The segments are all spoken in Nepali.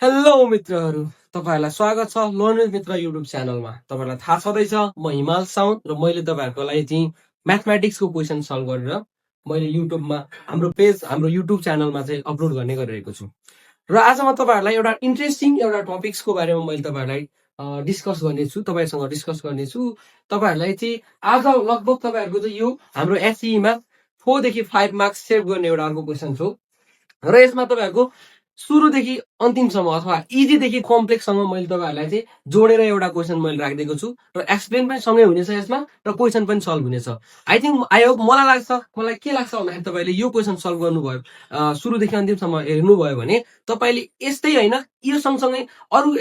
हेलो मित्रहरू, तपाईहरुलाई स्वागत छ लर्नर मित्र युट्युब च्यानलमा। तपाईहरुलाई थाहा छँदैछ म हिमाल साउन्ड र मैले तपाईहरुको लागि चाहिँ म्याथमेटिक्सको क्वेशन सल्भ गरेर मैले युट्युबमा हाम्रो युट्युब च्यानलमा चाहिँ अपलोड गर्ने गरिरहेको छु। र आज म तपाईहरुलाई एउटा इन्ट्रेस्टिङ एउटा टपिक्सको बारेमा मैले तपाईहरुलाई डिस्कस गर्नेछु, तपाईहरुसँग डिस्कस गर्नेछु। तपाईहरुलाई चाहिँ आज लगभग तपाईहरुको चाहिँ यो हाम्रो एसईमा 4 देखि 5 मार्क्स सेभ गर्ने एउटा अर्को क्वेशन छ। र यसमा तपाईहरुको सुरुदेखि अन्तिमसम्म अथवा इजीदेखि कम्प्लेक्ससम्म मैले तपाईहरुलाई चाहिँ जोडेर एउटा क्वेशन मैले राखिदिएको छु र एक्सप्लेन पनि सँगै हुनेछ यसमा र क्वेशन पनि सल्भ हुनेछ। आई होप मलाई के लाग्छ भन्दाखेरि तपाईले यो क्वेशन सल्भ गर्नुभयो, सुरुदेखि अन्तिमसम्म हेर्नुभयो भने तपाईले यस्तै हैन यो सँगसँगै अरु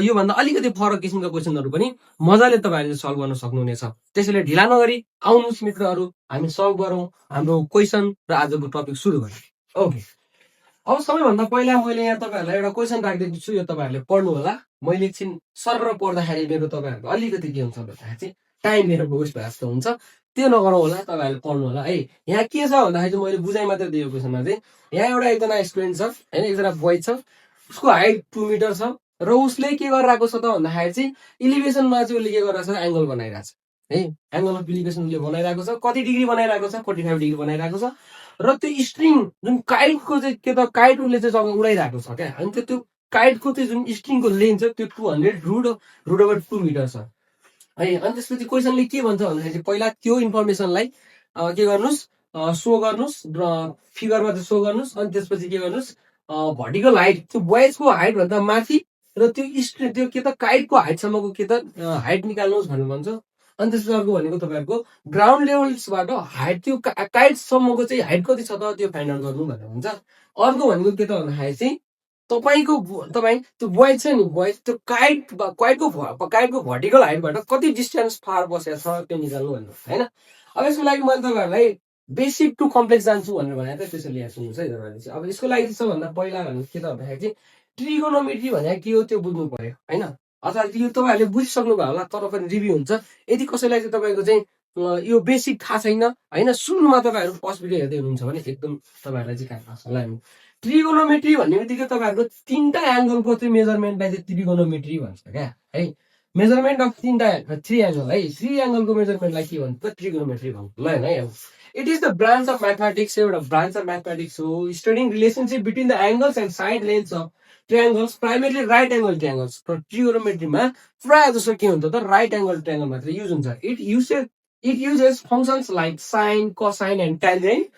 योभन्दा अलिकति फरक किसिमका क्वेशनहरु पनि मजाले तपाईहरुले सल्भ गर्न सक्नुहुनेछ। त्यसैले ढिला नगरी आउनुहोस् मित्रहरु, हामी सल्भ गरौँ हाम्रो क्वेशन र आजको टपिक सुरु गरौँ। ओके, अब सबैभन्दा पहिला मैले यहाँ तपाईहरुलाई एउटा क्वेशन राखिदिएको छु, यो तपाईहरुले पढ्नु होला। मैले एकछिन सरर पढ्दाखेरि मेरो तपाईहरुको अलिकति के हुन्छ भन्दाखेरि चाहिँ टाइम मेरो वेस्ट भए जस्तो हुन्छ, त्यो नगरौँ होला। तपाईहरुले पढ्नु होला है। यहाँ के छ भन्दाखेरि चाहिँ मैले बुझाइ मात्र दिएको क्वेशनमा चाहिँ यहाँ एउटा एकजना स्टुडेन्ट छ हैन, एकजना बोय छ, उसको हाइट 2 मिटर छ र उसले के गरिरहेको छ त भन्दाखेरि चाहिँ इलिभेसनमा चाहिँ उसले के गरिरहेको छ, एंगल बनाइरहेको छ है। एंगल अफ इलिभेसन उसले बनाइरहेको छ, कति डिग्री बनाइरहेको छ, 45 डिग्री बनाइरहेको छ। र त्यो स्ट्रिङ जुन काइटको चाहिँ के त काइट उसले चाहिँ जग्गा उडाइरहेको छ क्या। अनि त्यो काइटको चाहिँ जुन स्ट्रिङको लेन्थ छ त्यो 200 रुट ओभर 2 मिटर छ है। अनि त्यसपछि क्वेशनले के भन्छ भन्दाखेरि चाहिँ पहिला त्यो इन्फर्मेसनलाई के गर्नुस्, सो गर्नुस् र फिगरमा चाहिँ सो गर्नुस्। अनि त्यसपछि के गर्नुस्, भर्टिकल हाइट त्यो बोयजको हाइट भन्दा माथि र त्यो के त काइटको हाइटसम्मको के त हाइट निकाल्नुहोस् भनेर भन्छ। अनि त्यसपछि अर्को भनेको तपाईहरुको ग्राउन्ड लेभल्सबाट हाइट त्यो काइटसम्मको चाहिँ हाइट कति छ त त्यो फाइन्ड आउट गर्नु भनेर हुन्छ। अर्को भनेको के त भन्दाखेरि चाहिँ तपाई त्यो बोय छ नि, बोय त्यो काइटको भर्टिकल हाइटबाट कति डिस्टेन्स फार बसेको छ त्यो निकाल्नु भनेर हैन। अब यसको लागि मैले तपाईहरुलाई बेसिक टु कम्प्लेक्स जान्छु भनेर भने त त्यसैले यहाँ सुन्नुस् है तपाईहरुले चाहिँ। अब यसको लागि चाहिँ सबभन्दा पहिला भनेको के त भन्दाखेरि चाहिँ ट्रिगोनोमेट्री भनेको के हो त्यो बुझ्नु पर्यो हैन। अथवा यो तपाईहरुले बुझिसक्नु भयो होला तर पनि रिभ्यू हुन्छ। यदि कसैलाई चाहिँ तपाईको चाहिँ यो बेसिक थाहा छैन हैन, सुरुमा तपाईहरु फर्स्ट भिडियो हेर्दै हुनुहुन्छ भने एकदम तपाईहरुलाई चाहिँ थाहा छ होला। ट्रिगोनोमेट्री भन्ने बित्तिकै तपाईहरुको तीनटा एंगलको चाहिँ मेजरमेन्टलाई चाहिँ ट्रिगोनोमेट्री भन्छ क्या है। मेजरमेन्ट अफ थ्री एंगल है, 3 एंगलको मेजरमेन्टलाई के भन्छ त ट्रिगोनोमेट्री भन्छ ल हैन है। It is the branch of mathematics, एउटा ब्रान्च अफ म्याथमेटिक्स हो studying relationship between the angles and side lengths of triangles, primarily right angle triangles. ट्रिगोनोमेट्रीमा प्राय जसो के हुन्छ त राइट एंगल ट्रायंगल मात्र युज हुन्छ। It uses functions like sine, cosine and tangent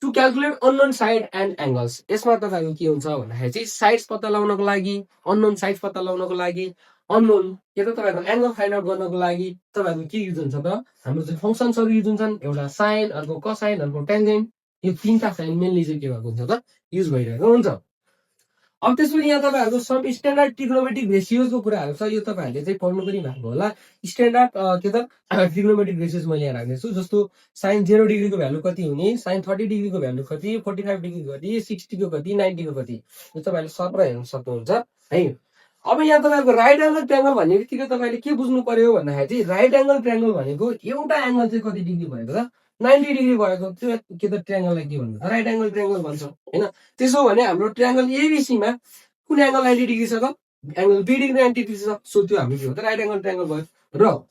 to calculate unknown side and angles। यसमा तपाईको के हुन्छ भन्दाखेरि चाहिँ साइड्स पत्ता लगाउनको लागि, अननोन साइड्स पत्ता लगाउनको लागि, अननोन के त तपाईको एंगल फाइन्ड आउट गर्नको लागि तपाईको के युज हुन्छ त हाम्रो चाहिँ फंक्शन्सहरु युज हुन्छन्। एउटा साइन, अर्को कोसाइन, अर्को टेन्जेन्ट, यो तीनटा साइन मेनली चाहिँ के भएको हुन्छ त युज भइरहेको हुन्छ। अब त्यसपछि यहाँ तपाईहरुको सब स्ट्यान्डर्ड ट्रिग्नोमेट्रिक रेशियोजको कुराहरु छ, यो तपाईहरुले चाहिँ पढ्नु पनि भएको होला। स्ट्यान्डर्ड के त ट्रिग्नोमेट्रिक रेशियोज मैले यहाँ राख्ने छु। जस्तो sin 0 डिग्रीको भ्यालु कति हुने, sin 30 डिग्रीको भ्यालु कति, 45 डिग्रीको कति, 60 को कति, 90 को कति, यो तपाईहरुले सबै हेर्न सक्नुहुन्छ है। अब यहाँ तपाईहरुको राइट एंगल ट्रायंगल भन्ने बित्तिकै तपाईले के बुझ्नु पर्यो भन्दाखेरि चाहिँ राइट एंगल ट्रायंगल भनेको एउटा एंगल चाहिँ कति डिग्री भएको त 90 डिग्री भएको त्यो के त ट्रायंगललाई के भन्छ राइट एंगल ट्रायंगल भन्छ हैन। त्यसो भने हाम्रो ट्रायंगल एबीसी मा कुन एंगल 90 डिग्री छ त, एंगल बी डिग्री 90 डिग्री छ। सो त्यो हाम्रो के हो त राइट एंगल ट्रायंगल भयो। र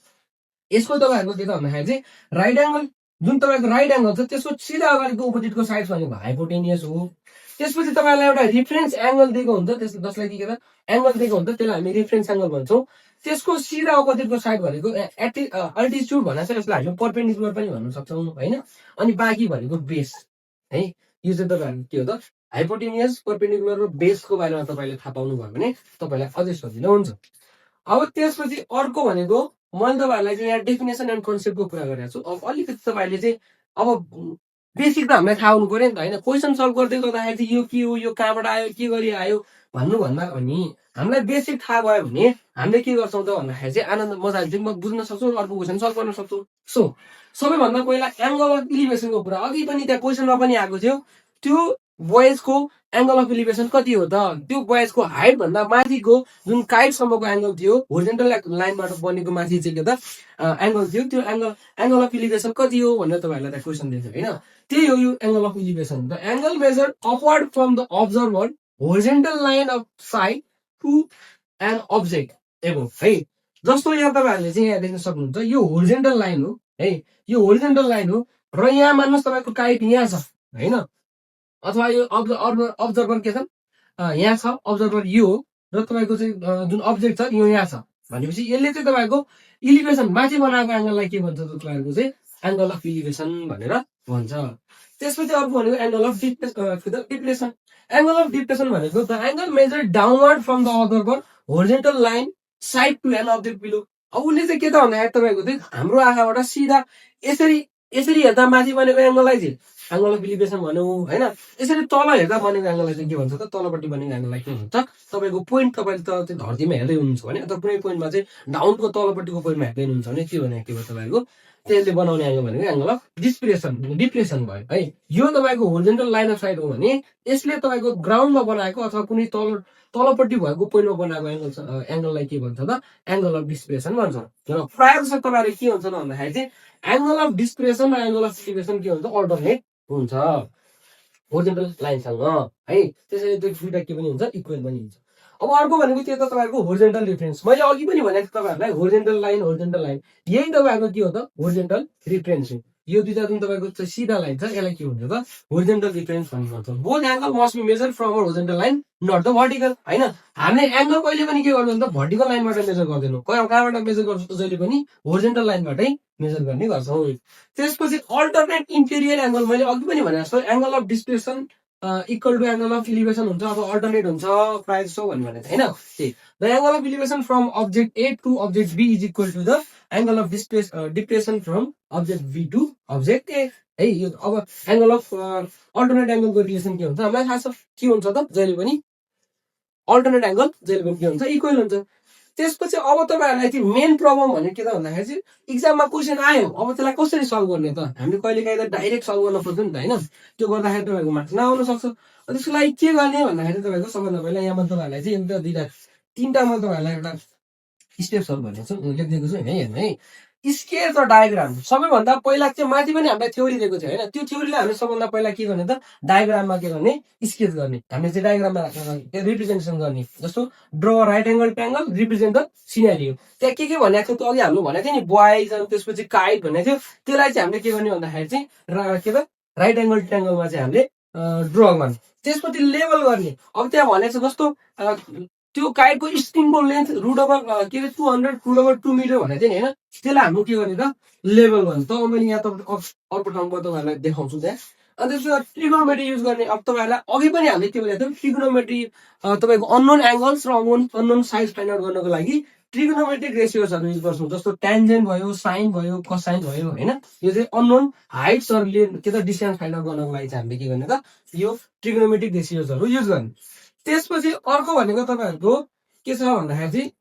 यसको तपाईहरुको के त भन्दाखेरि चाहिँ राइट एंगल जुन तपाईको राइट एंगल छ त्यसको सिधा अगाडिको अपोजिटको साइड्स भनेको हाइपोटेनियस हो। त्यसपछि तपाईलाई एउटा रिफरेन्स एंगल दिएको हुन्छ, जसलाई के त एंगल दिएको हुन्छ, त्यसलाई हामी रिफरेन्स एंगल भन्छौं। त्यसको सिधा अपोजिटको साइड भनेको अल्टिट्युड भनेको चाहिँ यसलाई हामी परपेन्डिकुलर पनि भन्न सक्छौं हैन। अनि बाँकी भनेको बेस है। यो चाहिँ तपाईहरु के हो त हाइपोटेनियस, परपेन्डिकुलर र बेसको बारेमा तपाईले थाहा पाउनु भयो भने तपाईलाई अझै सजिलो हुन्छ। अब त्यसपछि अर्को भनेको मैले तपाईहरुलाई चाहिँ यहाँ डेफिनेसन एन्ड कन्सेप्टको कुरा गरिरहेको छु। अब अलिकति तपाईले चाहिँ अब बेसिक त हामीलाई थाहा हुनु पर्यो नि त हैन। क्वेशन सल्भ गर्दै गर्दाखेरि चाहिँ यो के हो, यो कहाँबाट आयो, के गरी आयो भन्नु भन्दा पनि हामीलाई बेसिक थाहा भयो भने हामीले के गर्छौं त भन्दाखेरि चाहिँ आनन्द मजाले चाहिँ बुझ्न सक्छौं, अर्को क्वेशन सल्भ गर्न सक्छौं। सो सबैभन्दा पहिला एंगल अफ इलिभेसनको कुरा अघि पनि त्यहाँ क्वेशनमा पनि आएको थियो। त्यो बोयजको एंगल अफ इलिभेसन कति हो त, त्यो बोयजको हाइट भन्दा माथिको जुन काइटसम्मको एंगल थियो, होरिजेन्टल लाइनबाट बनेको माथि चाहिँ के त एंगल थियो, त्यो एंगल अफ इलिभेसन कति हो भनेर तपाईहरुलाई त्यहाँ क्वेशन दिएको थियो हैन। त्यही हो यो angle of elevation. The angle measured upward from the observer horizontal line of sight to an object above है। जस्तो यहाँ तपाईँहरूले चाहिँ यहाँ देख्न सक्नुहुन्छ यो होरिजेन्टल लाइन हो है, यो होरिजेन्टल लाइन हो र यहाँ मान्नुहोस् तपाईँको काइट यहाँ छ होइन, अथवा यो अब्जर्भर के छ यहाँ छ, अब्जर्भर यो हो र तपाईँको चाहिँ जुन अब्जेक्ट छ यो यहाँ छ भनेपछि यसले चाहिँ तपाईँको इलिभेसन माथि बनाएको एङ्गललाई के भन्छ त तपाईँहरूको चाहिँ एङ्गल अफ इलिभेसन भनेर भन्छ। त्यसपछि अर्को भनेको angle of depression. Angle of depression भनेको the angle measured downward from the observer horizontal line side to an object below. अब उसले चाहिँ के त भन्दाखेरि तपाईँको चाहिँ हाम्रो आँखाबाट सिधा यसरी यसरी हेर्दा माथि बनेको एङ्गललाई चाहिँ एङ्गल अफ इलिभेसन भनौँ होइन, यसरी तल हेर्दा बनेको एङ्गललाई चाहिँ के भन्छ त तलपट्टि बनेको एङ्गललाई के भन्छ तपाईँको पोइन्ट तपाईँले त चाहिँ धरतीमा हेर्दै हुनुहुन्छ भने अथवा कुनै पोइन्टमा चाहिँ डाउनको तलपट्टिको पोइन्टमा हेर्दै हुनुहुन्छ भने के भनेको के भयो तपाईँको त्यसले बनाउने एङ्गल भनेको एङ्गल अफ डिप्रेसन भयो है। यो तपाईँको होरिजेन्टल लाइन अफ साइड हो भने यसले तपाईँको ग्राउन्डमा बनाएको अथवा कुनै तलपट्टि भएको पोइन्टमा बनाएको एङ्गललाई के भन्छ त एङ्गल अफ डिप्रेसन भन्छ। र प्रायः जस्तो तपाईँहरूले के हुन्छ त भन्दाखेरि चाहिँ एङ्गल अफ डिप्रेसन र एङ्गल अफ डिप्रेसन के हुन्छ अल्टरनेट हुन्छ होरिजेन्टल लाइनसँग है, त्यसैले त्यो दुइटा के पनि हुन्छ इक्वल पनि हुन्छ। अब अर्को भनेको त्यो त तपाईँहरूको होरिजेन्टल रिफरेन्स। मैले अघि पनि भनेको थिएँ तपाईँहरूलाई होरिजेन्टल लाइन यही तपाईँहरूको के हो त होरिजेन्टल रिफरेन्स हो। यो दुईटा जुन तपाईँको चाहिँ सिधा लाइन छ यसलाई के भन्छ त होरिजेन्टल रिफरेन्स भन्ने भन्छ। Both angle must be measure from our horizontal line not the vertical होइन। हामीले एङ्गल कहिले पनि के गर्दैन त भर्टिकल लाइनबाट मेजर गर्दैनौँ, कहाँबाट मेजर गर्छौँ त जहिले पनि होरिजेन्टल लाइनबाटै मेजर गर्ने गर्छौँ। त्यसपछि अल्टरनेट इन्टेरियर एङ्गल मैले अघि पनि भने जस्तो angle of depression equal to angle of elevation हुन्छ अथवा अल्टरनेट हुन्छ प्रायः जस्तो भन्ने भनेको होइन। The angle of elevation from object A to object B is equal to the angle of depression from object B to object A है। यो अब एङ्गल अफ अल्टरनेट एङ्गलको रिलेसन के हुन्छ हामीलाई थाहा छ के हुन्छ त जहिले पनि अल्टरनेट एङ्गल जहिले पनि के हुन्छ इक्वल हुन्छ। त्यसपछि अब तपाईँहरूलाई चाहिँ मेन प्रब्लम भनेको के त भन्दाखेरि चाहिँ इक्जाममा क्वेसन आयो अब त्यसलाई कसरी सल्भ गर्ने त हामीले कहिले काहीँ त डाइरेक्ट सल्भ गर्न पर्छ नि त होइन, त्यो गर्दाखेरि तपाईँको मार्क्स नआउन सक्छ। त्यसको लागि के गर्ने भन्दाखेरि तपाईँको सबभन्दा पहिला यहाँमा तपाईँहरूलाई चाहिँ एउटा दुईवटा तिनवटामा तपाईँहरूलाई एउटा स्टेप्सहरू भनेको छु लेखिदिएको छु है हेर्नु है। स्केच र डायग्राम सबैभन्दा पहिला चाहिँ माथि पनि हामीलाई थ्योरी दिएको थियो होइन, त्यो थ्योरीलाई हामीले सबभन्दा पहिला के गर्ने त डायग्राममा के गर्ने स्केच गर्ने, हामीले चाहिँ डायग्राममा रिप्रेजेन्टेसन गर्ने। जस्तो draw right angle triangle represent the scenario, त्यहाँ के भनेको थियो त अघि हामीले भनेको थियो नि बोइज अनि त्यसपछि काइट भनेको थियो, त्यसलाई चाहिँ हामीले के गर्ने भन्दाखेरि चाहिँ के त राइट एङ्गल ट्रायङ्गलमा चाहिँ हामीले ड्र गर्ने। त्यसपछि लेभल गर्ने, अब त्यहाँ भनेको छ जस्तो त्यो काइटको स्ट्रिङको लेन्थ √2 मिटर भनेको थियो नि होइन, त्यसलाई हाम्रो के गर्ने त लेभल भन्छ। त मैले यहाँ तपाईँको अर्को ठाउँमा तपाईँहरूलाई देखाउँछु त्यहाँ। अनि त्यसमा ट्रिगोनोमेट्री युज गर्ने। अब तपाईँहरूलाई अघि पनि हामीले के भनेको थियौँ ट्रिगोनोमेट्री तपाईँको अननोन एङ्गल्स र अननोन साइज फाइन्ड आउट गर्नको लागि ट्रिगोनोमेट्रिक रेसियोजहरू युज गर्छौँ। जस्तो ट्यान्जेन्ट भयो, साइन भयो, कोसाइन भयो होइन, यो चाहिँ अननोन हाइट्सहरूले के त डिस्टेन्स फाइन्ड आउट गर्नको लागि चाहिँ हामीले के गर्ने त यो ट्रिगोनोमेट्रिक रेसियोजहरू युज गर्ने। त्यसपछि अर्को भनेको तपाईँहरूको के छ भन्दाखेरि चाहिँ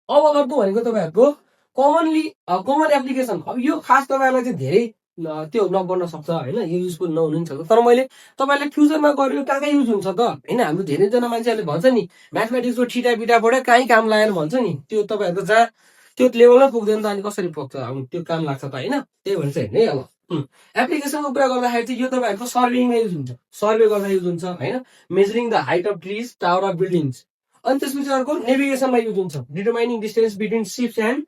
अब अर्को भनेको तपाईँहरूको कमन एप्लिकेसन। अब यो खास तपाईँहरूलाई चाहिँ धेरै त्यो नपर्न सक्छ होइन, यो युजफुल नहुनु पनि सक्छ, तर मैले तपाईँलाई फ्युचरमा गरेर कहाँ कहाँ युज हुन्छ त होइन। हाम्रो धेरैजना मान्छेहरूले भन्छ नि म्याथमेटिक्सको ठिटा बिटा पढ्यो कहीँ काम लागेन भन्छ नि, त्यो तपाईँहरूको जहाँ त्यो लेभलमै पुग्दैन त अनि कसरी पुग्छ अब त्यो काम लाग्छ त होइन, त्यही भन्छ हेर्नु है। अब एप्लिकेसनको कुरा गर्दाखेरि चाहिँ यो तपाईँहरूको सर्वेमा युज हुन्छ, सर्वे गर्दा युज हुन्छ होइन, measuring the height of trees tower of buildings. अनि त्यसपछि अर्को नेभिगेसनमा युज हुन्छ, determining distance between ships and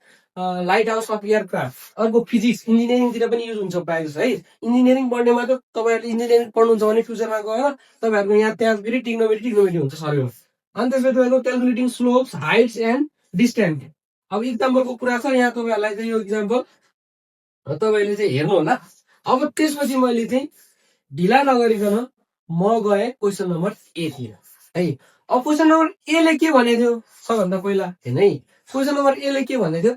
lighthouse of aircraft. अर्को फिजिक्स इन्जिनियरिङतिर पनि युज हुन्छ प्रायः जस्तो है। इन्जिनियरिङ पढ्नेमा त तपाईँहरूले इन्जिनियरिङ पढ्नुहुन्छ भने फ्युचरमा गएर तपाईँहरूको यहाँ त्यहाँ फेरि ट्रिग्नोमेट्री हुन्छ सर्वेमा। अनि त्यसपछि तपाईँको calculating slopes Heights and distance. अब इक्जाम्पलको कुरा छ यहाँ तपाईँहरूलाई चाहिँ यो इक्जाम्पल तपाईँले चाहिँ हेर्नु होला। अब त्यसपछि मैले चाहिँ ढिला नगरिकन म गएँ क्वेसन नम्बर एतिर है। अब क्वेसन नम्बर एले के भनेको थियो सबभन्दा पहिला हेर्नु है, क्वेसन नम्बर एले के भनेको थियो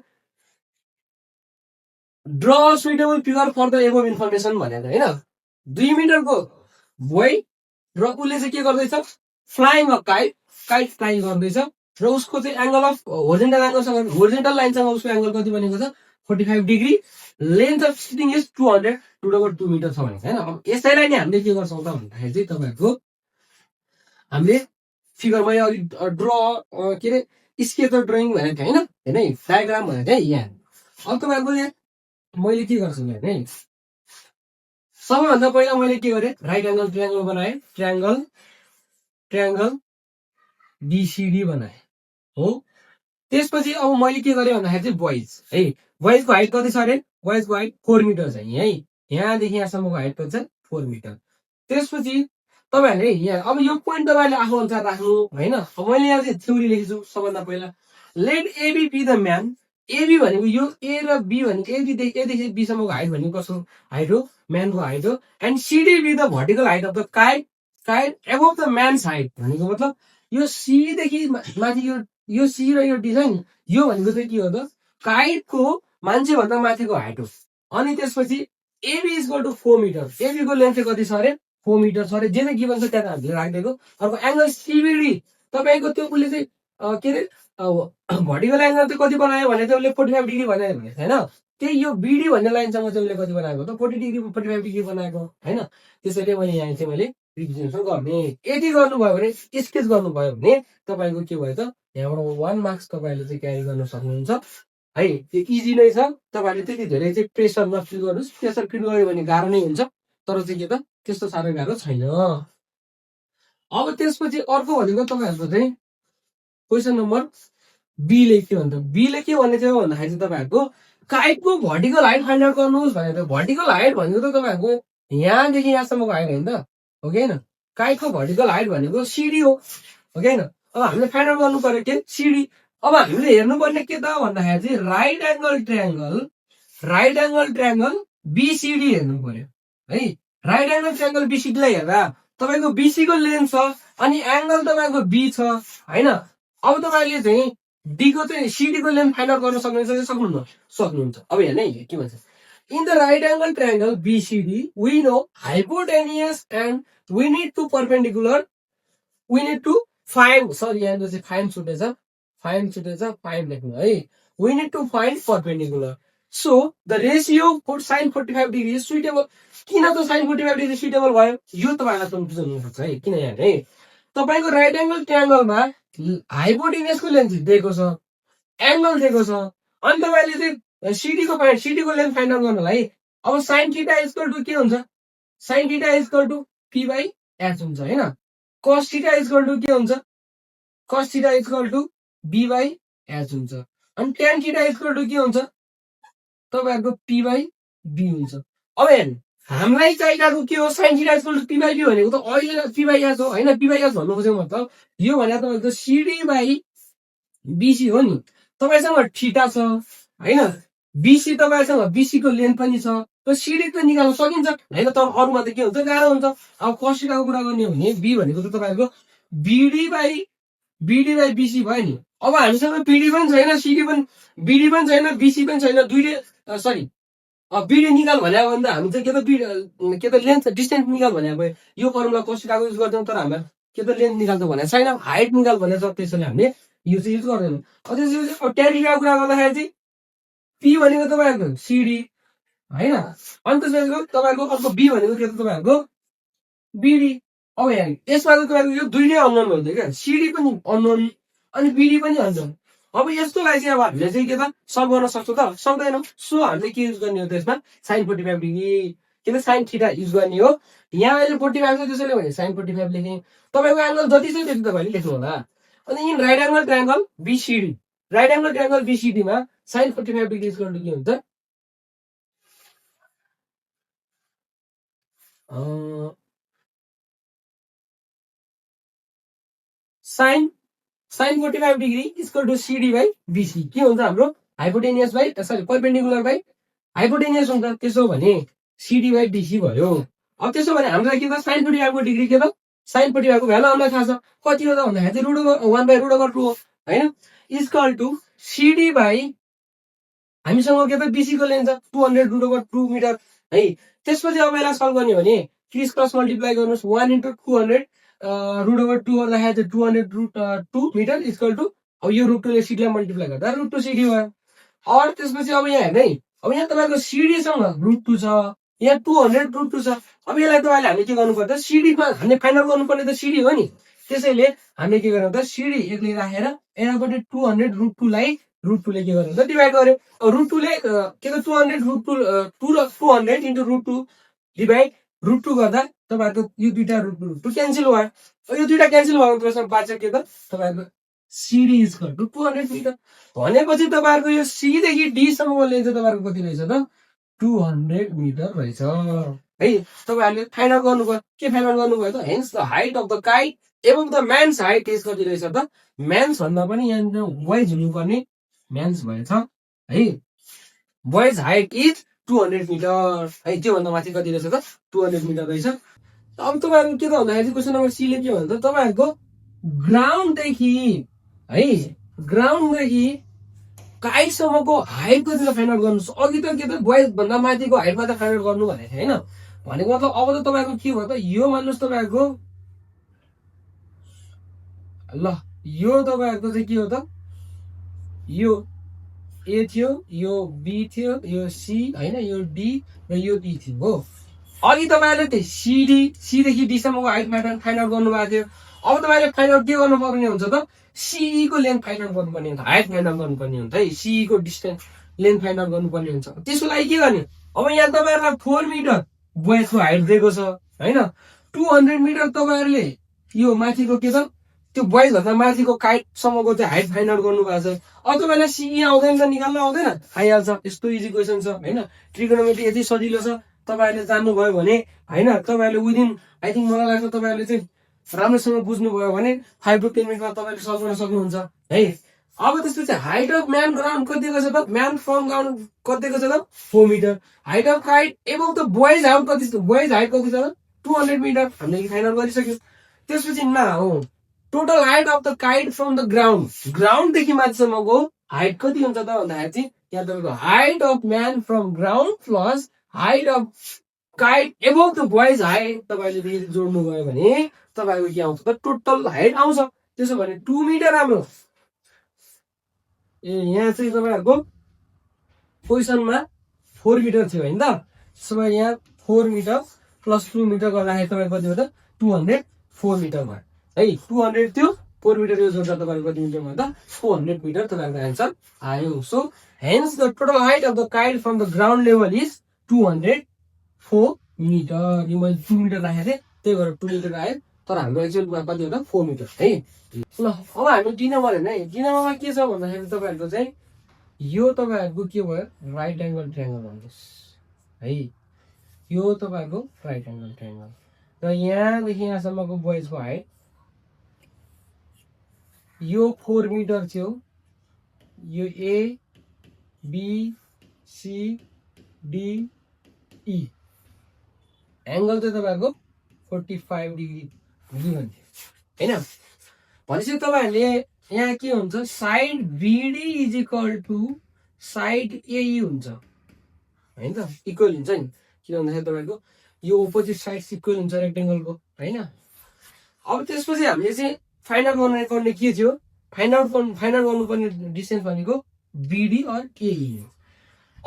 draw suitable figure for the above information भनेको होइन। 2 मिटरको बोय र उसले चाहिँ के गर्दैछ फ्लाइङ अ काइट फ्लाइङ गर्दैछ र उसको चाहिँ एङ्गल अफ होरिजेन्टल लाइनसँग उसको एङ्गल कति बनेको छ 45 degree, length of string is 200 2 metre छ भनेको होइन। अब यसैलाई नै हामीले के गर्छौँ त भन्दाखेरि चाहिँ तपाईँहरूको हामीले फिगर मैले अघि ड्र के अरे स्केच र ड्रइङ भनेको थिएँ होइन हेर्नु है, डायग्राम भनेको थिएँ यहाँ। अब तपाईँहरूको यहाँ मैले के गर्छु हेर्नु है, सबैभन्दा पहिला मैले के गरेँ राइट एङ्गल ट्रायङ्गल बनाएँ, ट्रायङ्गल ट्रायंगल बीसीडी बनाए हो। त्यसपछि अब मैले के गरेँ भन्दाखेरि चाहिँ बोइज है, बोइजको हाइट कति छ अरे, बोइजको हाइट 4 मिटर छ है, यहाँदेखि यहाँसम्मको हाइट कति छ 4 मिटर। त्यसपछि तपाईँहरूले यहाँ अब यो पोइन्ट तपाईँहरूले आफू अनुसार राख्नु होइन। अब मैले यहाँ चाहिँ थ्योरी लेखेछु सबभन्दा पहिला, let AB be the man. AB भनेको यो ए र बी भनेको एदेखि बीसम्मको हाइट भनेको कसको हाइट हो, म्यानको हाइट हो। And CD be the vertical height of the kite, kite above the man's height भनेको मतलब यो सीदेखि माथि यो सी र यो डी छ नि, यो भनेको चाहिँ के हो त काइटको मान्छेभन्दा माथिको हाइट हो। अनि त्यसपछि एबी इक्वल टु 4 मिटर, एबीको लेन्थ चाहिँ कति छ अरे 4 मिटर छ अरे, जे चाहिँ गिभन छ त्यहाँ हामीले राखिदिएको। अर्को एङ्गल सिबिडी तपाईँको त्यो उसले चाहिँ के अरे भर्टिकल एङ्गल चाहिँ कति बनायो भने चाहिँ उसले 45 डिग्री बनायो भने होइन, त्यही यो बिडी भन्ने लाइनसम्म चाहिँ उसले कति बनाएको त 40 डिग्री 45 डिग्री बनाएको होइन। त्यसैले मैले यहाँ चाहिँ मैले रिप्रेजेन्टेसन गर्ने, यदि गर्नुभयो भने स्केच गर्नुभयो भने तपाईँको के भयो त यहाँबाट 1 मार्क्स तपाईँहरूले चाहिँ क्यारी गर्न सक्नुहुन्छ है। त्यो इजी नै छ, तपाईँहरूले त्यति धेरै चाहिँ प्रेसर नफिल गर्नुहोस्, प्रेसर फिल गर्यो भने गाह्रो नै हुन्छ, तर चाहिँ के त त्यस्तो साह्रो गाह्रो छैन। अब त्यसपछि अर्को भनेको तपाईँहरूको चाहिँ क्वेसन नम्बर बीले के भन्छ, बीले के भन्ने चाहिँ भन्दाखेरि चाहिँ तपाईँहरूको काइटको भर्टिकल हाइट फाइन्ड आउट गर्नुहोस् भनेर। भर्टिकल हाइट भनेको त तपाईँहरूको यहाँदेखि यहाँसम्मको हाइट होइन त, हो कि होइन। काइटको भर्टिकल हाइट भनेको सिडी हो कि होइन। अब हामीले फाइन्ड आउट गर्नु पर्यो के सिडी। अब हामीले हेर्नुपर्ने के त भन्दाखेरि चाहिँ राइट एङ्गल ट्रायंगल बीसीडी हेर्नु पर्यो है। राइट एङ्गल ट्रायंगल बीसीडीलाई हेर्दा तपाईँको बीसीको लेन्थ छ अनि एङ्गल तपाईँको बी छ होइन। अब तपाईँले चाहिँ डीको चाहिँ सिडीको लेन्थ फाइन्ड आउट गर्न सक्नुहुन्छ। अब हेर्नु है के भन्छ, in the right angle triangle BCD we know hypotenuse and we need to perpendicular, we need to find, sorry यहाँ चाहिँ फाइन्ड छुटेछ फाइन्ड लेख्नु है। We need to find perpendicular, so the ratio for sine 45 degree is suitable. किन त साइन 45 डिग्री सुइटेबल भयो यो तपाईँलाई कन्फ्युजन हुनसक्छ है। किन यहाँ है तपाईँको राइट एङ्गल ट्रायंगलमा हाइपोटेनियसको लेन्थ दिएको छ, एङ्गल दिएको छ, अनि तपाईँले चाहिँ सिडीको लेन्थ फाइन्ड आउट गर्नलाई अब साइन थीटा इक्वल टु के हुन्छ, sine theta equal to P by H हुन्छ होइन। कस थीटा इक्वल टु के हुन्छ, cos theta equal to B by H हुन्छ। अनि टेन थीटा इक्वल टु के हुन्छ तपाईँहरूको पी बाई बी हुन्छ। अब हेर्नु हामीलाई चाहिएको के हो, sine theta equal to P by B भनेको त अहिले पी बाई एच हो होइन। पी बाई एच भन्नु खोजेको मतलब यो भनेको तपाईँको सिडी बाई बीसी हो नि। तपाईँसँग थीटा छ होइन, बीसी तपाईँसँग बीसीको लेन्थ पनि छ, त्यो सिडी त निकाल्न सकिन्छ होइन। तर अरूमा त के हुन्छ गाह्रो हुन्छ। अब कस थीटाको कुरा गर्ने हो भने बी भनेको त तपाईँको बिडी बाई बीसी भयो नि। अब हामीसँग बिडी पनि छैन, सिडी पनि बिडी पनि छैन, बीसी पनि छैन, दुईले सरी बिडी निकाल भने भने त हामी चाहिँ के त लेन्थ डिस्टेन्स निकाल भने भयो। यो फर्मुला कस थीटाको युज गर्छौँ, तर हामीलाई के त लेन्थ निकाल्छ भने छैन, हाइट निकाल भने छ, त्यसैले हामीले यो चाहिँ युज गर्दैनौँ। त्यसपछि अब टेन थीटाको कुरा गर्दाखेरि चाहिँ पी भनेको तपाईँहरूको सिडी होइन, अनि त्यसपछि तपाईँको अर्को बी भनेको के त तपाईँहरूको बिडी। अब यहाँ यसमा चाहिँ तपाईँको यो दुईटै अननोन हुन्छ क्या, सिडी पनि अननोन अनि बिडी पनि अननोन। अब यस्तोलाई चाहिँ अब हामीले चाहिँ के त सल्भ गर्न सक्छौँ त सक्दैनौँ। सो हामीले के युज गर्ने हो त्यसमा साइन 45 डिग्री के त साइन थीटा युज गर्ने हो। यहाँ अहिले 45 छ त्यसैले भने साइन 45 लेखेँ। तपाईँको एङ्गल जति छ त्यति तपाईँले लेख्नु होला। अनि in right angle triangle BCD, right angle triangle बीसीडीमा साइन 45 डिग्री इक्वल टु के हुन्छ, sine 45 degree equal to CD by BC के हुन्छ हाम्रो hypotenuse by sorry perpendicular by hypotenuse हुन्छ। त्यसो भने सिडी बाई बीसी भयो। अब त्यसो भने हामीलाई के त साइन 45 को डिग्री के त साइन 45 को भ्यालु हामीलाई थाहा छ कति हो त भन्दाखेरि चाहिँ √1/√2 हो होइन, इक्वल टु सिडी बाई हामीसँग के त बीसी को लेन्थ छ 200√2 मिटर है। त्यसपछि अब यसलाई सल्भ गर्ने हो भने क्रिस क्रस मल्टिप्लाई गर्नुहोस्, 1 × 200 √2 गर्दाखेरि चाहिँ 200√2 मिटर इक्वल टु अब यो √2 ले सिडीलाई मल्टिप्लाई गर्दा √2 सिडी भयो। और त्यसपछि अब यहाँ हेर्नु है, अब यहाँ तपाईँको सिडीसँग √2 छ, यहाँ 200√2 छ। अब यसलाई तपाईँले हामीले के गर्नुपर्छ, सिडीमा हामीले फाइन्ड आउट गर्नुपर्ने त सिडी हो नि। त्यसैले हामीले के गर्नु त सिडी एक्लै राखेर यहाँबाट 200√2 लाई √2 ले के गर्नु त डिभाइड गर्यो। √2 ले के त 200 × √2 डिभाइड √2 गर्दा तपाईँहरूको यो दुईटा रुट टू क्यान्सल भयो। यो दुईटा क्यान्सल भयो त्यसमा बाँच्छ के त तपाईँहरूको सिडी इक्वल टु 200 मिटर। भनेपछि तपाईँहरूको यो सीदेखि डीसम्मको लेन्थ चाहिँ तपाईँहरूको कति रहेछ त 200 मिटर रहेछ है। तपाईँहरूले फाइन्ड आउट गर्नुभयो। के फाइन्ड आउट गर्नुभयो त hence the height of the kite above the man's height is कति रहेछ त म्यान्स भन्दा पनि यहाँनिर बोइज हुनुपर्ने म्यान्स भएछ है। बोइज हाइट इज 200 मिटर है। त्योभन्दा माथि कति रहेछ त 200 मिटर रहेछ। अब तपाईँहरूको के त भन्दाखेरि क्वेसन नम्बर सीले के भन्छ तपाईँहरूको ग्राउन्डदेखि है ग्राउन्डदेखि काइटसम्मको हाइट कति त फाइन्ड आउट गर्नुहोस्। अघि त के त बोइज भन्दा माथिको हाइटमा त फाइन्ड आउट गर्नु भनेको थियो होइन। भनेको मतलब अब त तपाईँहरूको के भयो त यो मान्नुहोस् तपाईँहरूको ल यो तपाईँहरूको चाहिँ के हो त यो ए थियो यो बी थियो यो सी होइन यो डी र यो ई थियो हो। अघि तपाईँहरूले त्यही सीदेखि डीसम्मको हाइट फाइन्ड आउट गर्नुभएको थियो। अब तपाईँले फाइन्ड आउट के गर्नुपर्ने हुन्छ त सीईको लेन्थ फाइन्ड आउट गर्नुपर्ने हुन्छ हाइट फाइन्ड आउट गर्नुपर्ने हुन्छ है। सीईको डिस्टेन्स लेन्थ फाइन्ड आउट गर्नुपर्ने हुन्छ। त्यसको लागि के गर्ने अब यहाँ तपाईँहरूलाई 4 मिटर बोइजको हाइट दिएको छ होइन। 200 मिटर तपाईँहरूले यो माथिको के त त्यो बोइज भन्दा माथिको काइटसम्मको चाहिँ हाइट फाइन्ड आउट गर्नु भएको छ। अब तपाईँलाई सिई आउँदैन त निकाल्न आउँदैन आइहाल्छ। यस्तो इजी क्वेसन छ होइन। ट्रिगोनोमेट्री यति सजिलो छ तपाईँहरूले जान्नुभयो भने होइन। तपाईँहरूले विदिन आई थिङ्क मलाई लाग्छ तपाईँहरूले चाहिँ राम्रोसँग बुझ्नुभयो भने 5 to 10 मिनटमा तपाईँले सल्भ गर्न सक्नुहुन्छ है। अब त्यसपछि हाइट अफ म्यान ग्राउन्ड कति दिएको छ त म्यान फ्रम ग्राउन्ड कति दिएको छ त 4 metre. Height of kite above the boy's height कति छ बोइज हाइट कति छ त 200 मिटर हामीले फाइन्ड आउट गरिसक्यो। त्यसपछि हो total height of the kite from the ग्राउन्डदेखि माथिसम्मको हाइट कति हुन्छ त भन्दाखेरि चाहिँ यहाँ तपाईँको height of man from ground plus height of kite above the boy's height तपाईँले जोड्नु गयो भने तपाईँको के आउँछ त टोटल हाइट आउँछ। त्यसो भने 2 मिटर हाम्रो यहाँ चाहिँ तपाईँहरूको क्वेसनमा 4 मिटर थियो होइन त। त्यसो भए यहाँ 4 मिटर प्लस 2 मिटर गर्दाखेरि तपाईँको कति भयो त 204 मिटर भयो है। 200 थियो 4 मिटर युज गर्दा तपाईँको कति मिटर भयो त 400 मिटर तपाईँको एन्सर आयो। So hence the total height of the kite from the ground level is 204 metre. यो मैले 2 मिटर राखेको थिएँ त्यही भएर 2 मिटर आयो। तर हाम्रो एक्चुअल कति हो त 4 मिटर है। ल अब हामी डी नम्बर हेर्ने है। डी नम्बरमा के छ भन्दाखेरि तपाईँहरूको चाहिँ यो तपाईँहरूको के भयो राइट एङ्गल ट्रायङ्गल भन्नुहोस् है। यो तपाईँहरूको राइट एङ्गल ट्रायङ्गल र यहाँदेखि यहाँसम्मको बोइजको हाइट यो 4 मिटर थियो। यो A B C D E angle चाहिँ तपाईँहरूको 45 डिग्री गिभन थियो होइन। भनेपछि तपाईँहरूले यहाँ के हुन्छ side BD is equal to side AE हुन्छ होइन त इक्वल हुन्छ नि। के भन्दाखेरि तपाईँको यो अपोजिट साइड इक्वल हुन्छ रेक्टेङ्गलको होइन। अब त्यसपछि हामीले चाहिँ फाइन्ड आउट गर्ने के थियो फाइन्ड आउट गर्नुपर्ने डिस्टेन्स भनेको बिडी अर एई हो।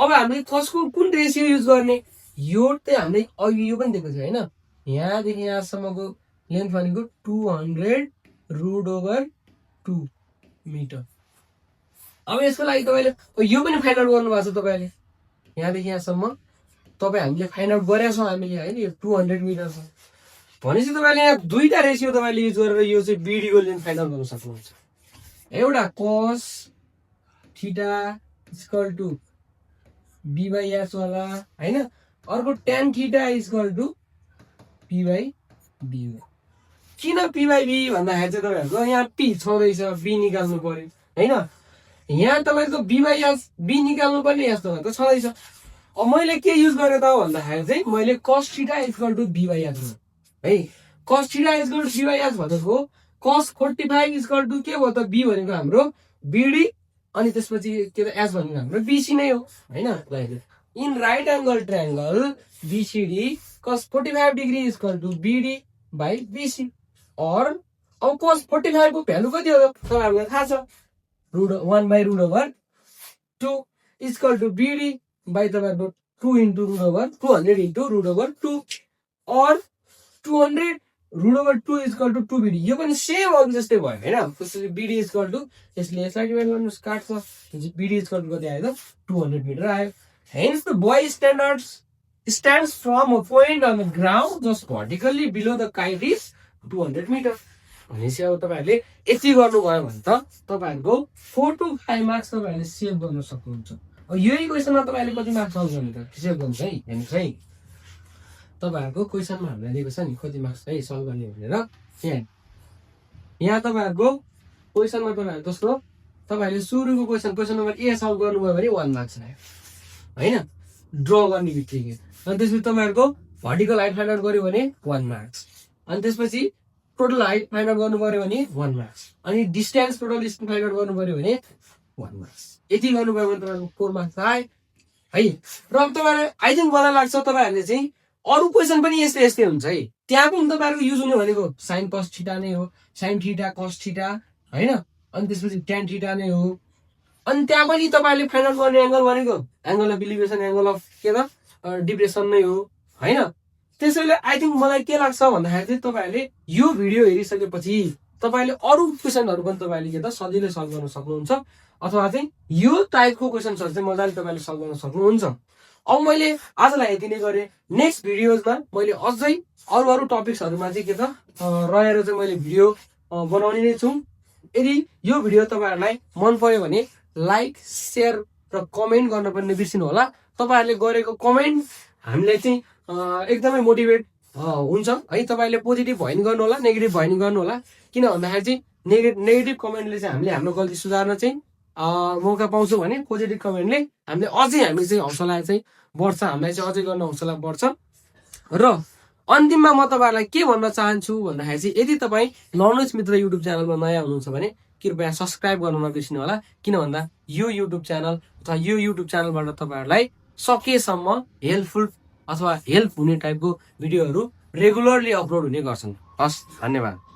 अब हामीले कसको कुन रेसियो युज गर्ने यो चाहिँ हामीले अघि यो पनि दिएको थियो होइन। यहाँदेखि यहाँसम्मको लेन्थ भनेको 200√/2 मिटर। अब यसको लागि तपाईँले यो पनि फाइन्ड आउट गर्नुभएको छ तपाईँले यहाँदेखि यहाँसम्म तपाईँ हामीले फाइन्ड आउट गरेका छौँ हामीले होइन। यो 200 मिटर छ भनेपछि तपाईँले यहाँ दुईटा रेसियो तपाईँले युज गरेर यो चाहिँ बिडीको लेन्थ फाइन्ड आउट गर्न सक्नुहुन्छ। एउटा cos theta equal to b/s होला होइन। अर्को tan theta equal to p/b हो। किन p/b भन्दाखेरि चाहिँ तपाईँहरूको यहाँ p छँदैछ b निकाल्नु पर्यो होइन। यहाँ तपाईँको b/b निकाल्नु पर्ने यस्तो भएको छँदैछ। अब मैले के युज गरेँ त भन्दाखेरि चाहिँ मैले cos theta equal to b/s है। cos theta equal to b/s भनेको cos 45 इक्वल टु के भयो त b भनेको हाम्रो बिडी अनि त्यसपछि के त s भनेको हाम्रो बीसी नै हो होइन। In right angle triangle BCD cos 45 degree equal to BD by BC और अब cos 45 को भ्यालु कति हो तपाईँहरूलाई थाहा छ 1/√2 इक्वल टु बिडी बाई तपाईँहरूको 2 इन्टु √200 इन्टु √2 और 200√2 इक्वल टु 2 बिडी। यो पनि सेम अघि जस्तै भयो होइन। त्यसपछि बिडी इक्वल टु यसले यसलाई डिभाइड गर्नुहोस् काट्छ बिडी इक्वल टु कति आयो त 200 मिटर आयो। Hence the boy's standards stands from a point on the ground just vertically below the kite is 200 meter. भनेपछि अब तपाईँहरूले यति गर्नुभयो भने त तपाईँहरूको 4 to 5 मार्क्स तपाईँहरूले सेभ गर्न सक्नुहुन्छ। अब यही क्वेसनमा तपाईँहरूले कति मार्क्स सल्भ गर्ने त सेभ गर्नुहोस् है। हेर्नुहोस् है, तपाईँहरूको क्वेसनमा हामीलाई दिएको छ नि कति मार्क्स है सल्भ गर्ने भनेर। यहाँ तपाईँहरूको क्वेसनमा तपाईँहरू जस्तो तपाईँहरूले सुरुको क्वेसन नम्बर ए सल्भ गर्नुभयो भने 1 मार्क्स आयो होइन, ड्र गर्ने बित्तिकै। अनि त्यसपछि तपाईँहरूको भर्टिकल हाइट फाइन्ड आउट गर्यो भने 1 मार्क्स। अनि त्यसपछि टोटल हाइट फाइन्ड आउट गर्नु पर्यो भने 1 मार्क्स। अनि distance total distance find out गर्नु पर्यो भने 1 मार्क्स। यति गर्नुभयो भने तपाईँहरूको 4 मार्क्स आयो है। र अब तपाईँहरू आई थिङ्क मलाई लाग्छ तपाईँहरूले चाहिँ अरू क्वेसन पनि यस्तै यस्तै हुन्छ है। त्यहाँ पनि तपाईँहरूको युज हुने भनेको साइन कस थीटा नै हो, साइन थीटा कस थीटा होइन। अनि त्यसपछि टेन थीटा नै हो। अनि त्यहाँ पनि तपाईँहरूले फाइन्ड आउट गर्ने एङ्गल भनेको angle of elevation, angle of के त डिप्रेसन नै हो होइन। त्यसैले आई थिङ्क मलाई के लाग्छ भन्दाखेरि चाहिँ तपाईँहरूले यो भिडियो हेरिसकेपछि तपाईँहरूले अरू क्वेसनहरू पनि तपाईँहरूले के त सजिलै सल्भ गर्न सक्नुहुन्छ, अथवा चाहिँ यो टाइपको क्वेसन्सहरू चाहिँ मजाले तपाईँले सल्भ गर्न सक्नुहुन्छ। अब मैले आजलाई यति नै गरेँ। नेक्स्ट भिडियोजमा मैले अझै अरू टपिक्सहरूमा चाहिँ के त रहेर चाहिँ मैले भिडियो बनाउने नै छु। यदि यो भिडियो तपाईँहरूलाई मन पर्यो भने लाइक, सेयर र कमेन्ट गर्न पनि नबिर्सिनु होला। तपाईँहरूले गरेको कमेन्ट हामीलाई चाहिँ एकदमै मोटिभेट हुन्छ है। तपाईँले पोजिटिभ भयो भने गर्नु होला, नेगेटिभ भयो भने गर्नु होला। किन भन्दाखेरि चाहिँ नेगेटिभ कमेन्टले चाहिँ हामीले हाम्रो गल्ती सुधार्न चाहिँ मौका पाउँछौँ भने पोजिटिभ कमेन्टले हामीले हामी चाहिँ हौसला चाहिँ बढ्छ, हामीलाई चाहिँ अझै गर्न हौसला बढ्छ। र अन्तिममा म तपाईँहरूलाई के भन्न चाहन्छु भन्दाखेरि चाहिँ यदि तपाईँ नलेज मित्र युट्युब च्यानलमा नयाँ हुनुहुन्छ भने कृपया सब्सक्राइब गर्न नबिर्सिनु होला। किन भन्दा यो युट्युब च्यानल अथवा यो युट्युब च्यानलबाट तपाईँहरूलाई सकेसम्म हेल्पफुल अथवा हेल्प हुने टाइपको भिडियोहरू रेगुलरली अपलोड हुने गर्छन्। हस्, धन्यवाद।